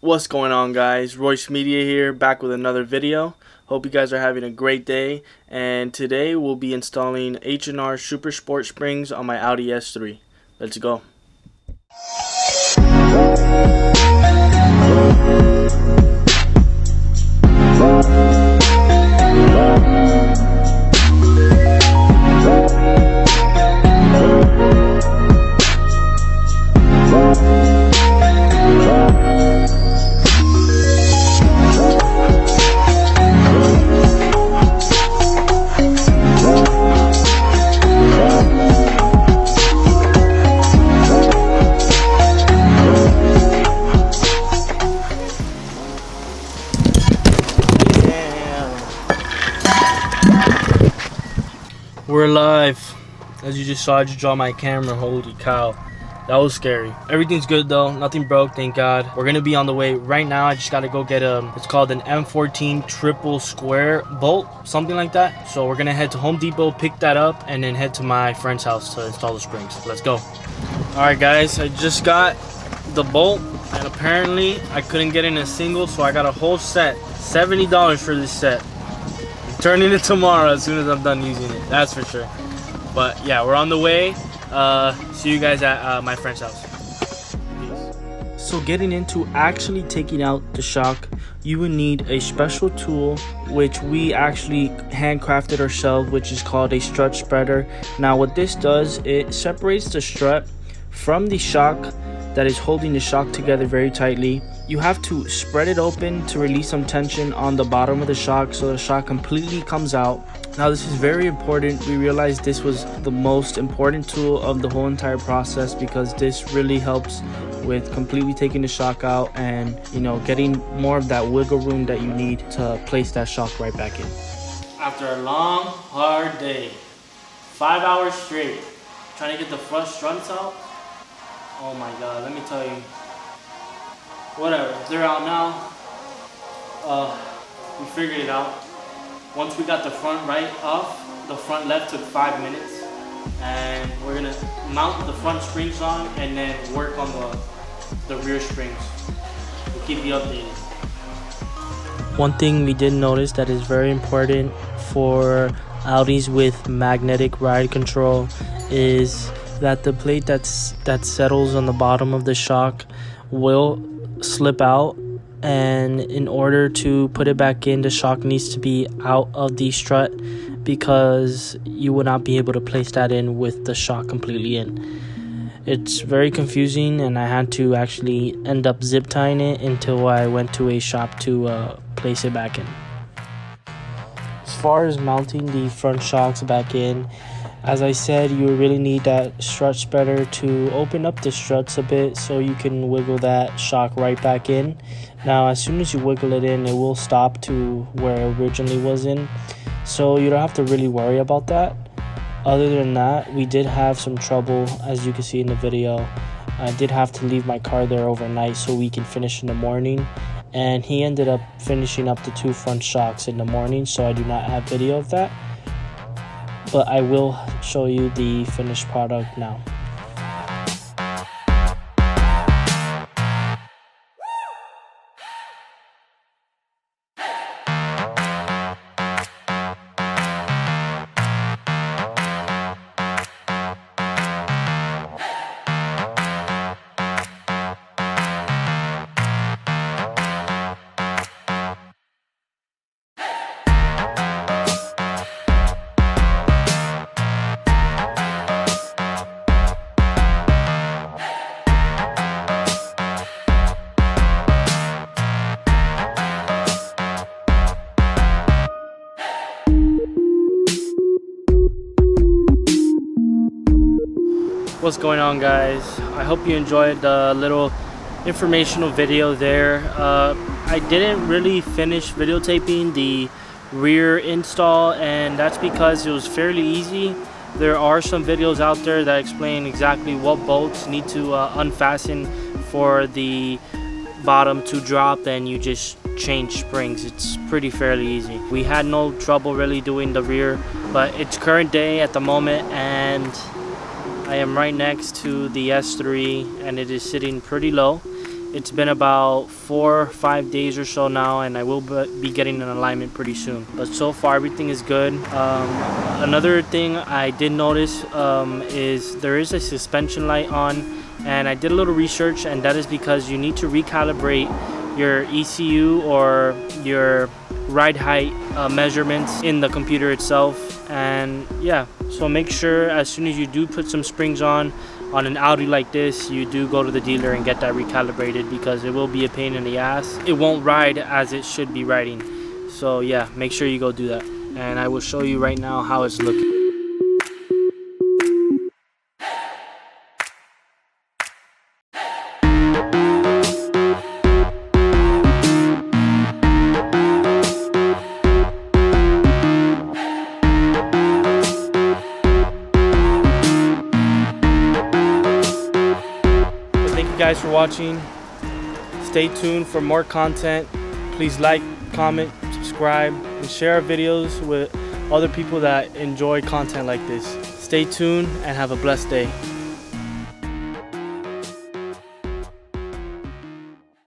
What's going on, guys? Royce Media here, back with another video. Hope you guys are having a great day, and today we'll be installing H&R Super Sport Springs on my Audi S3. Let's go. We're live. As you just saw, I just dropped my camera. Holy cow, that was scary. Everything's good though, nothing broke, thank God. We're gonna be on the way right now. I just gotta go get it's called an M14 triple square bolt, something like that. So we're gonna head to Home Depot, pick that up, and then head to my friend's house to install the springs. Let's go. All right guys, I just got the bolt, and apparently I couldn't get in a single, so I got a whole set. $70 for this set. Turning it tomorrow as soon as I'm done using it, that's for sure. But yeah, we're on the way. See you guys at my friend's house. Peace. So getting into actually taking out the shock, you will need a special tool which we actually handcrafted ourselves, which is called a strut spreader. Now what this does, it separates the strut from the shock that is holding the shock together very tightly. You have to spread it open to release some tension on the bottom of the shock so the shock completely comes out. Now this is very important. We realized this was the most important tool of the whole entire process because this really helps with completely taking the shock out and, you know, getting more of that wiggle room that you need to place that shock right back in. After a long, hard day, 5 hours straight, trying to get the front struts out. Oh my God, let me tell you. Whatever, they're out now. We figured it out. Once we got the front right off, the front left took 5 minutes. And we're gonna mount the front springs on and then work on the rear springs. We'll keep you updated. One thing we did notice that is very important for Audis with magnetic ride control is that the plate that settles on the bottom of the shock will slip out, and in order to put it back in, the shock needs to be out of the strut because you will not be able to place that in with the shock completely in. It's very confusing, and I had to actually end up zip tying it until I went to a shop to place it back in. As far as mounting the front shocks back in, as I said, you really need that strut spreader to open up the struts a bit so you can wiggle that shock right back in. Now, as soon as you wiggle it in, it will stop to where it originally was in. So you don't have to really worry about that. Other than that, we did have some trouble, as you can see in the video. I did have to leave my car there overnight so we can finish in the morning. And he ended up finishing up the 2 front shocks in the morning, so I do not have video of that. But I will show you the finished product now. What's going on, guys? I hope you enjoyed the little informational video there. I didn't really finish videotaping the rear install, and that's because it was fairly easy. There are some videos out there that explain exactly what bolts need to unfasten for the bottom to drop, and you just change springs. It's pretty fairly easy. We had no trouble really doing the rear, but it's current day at the moment, and I am right next to the S3 and it is sitting pretty low. It's been about 4 or 5 days or so now, and I will be getting an alignment pretty soon. But so far everything is good. Another thing I did notice is there is a suspension light on, and I did a little research, and that is because you need to recalibrate your ECU or your ride height measurements in the computer itself. And yeah, so make sure as soon as you do put some springs on an Audi like this, you do go to the dealer and get that recalibrated, because it will be a pain in the ass. It won't ride as it should be riding. So yeah, make sure you go do that, and I will show you right now how it's looking. Thank you guys for watching. Stay tuned for more content. Please like, comment, subscribe, and share our videos with other people that enjoy content like this. Stay tuned and have a blessed day.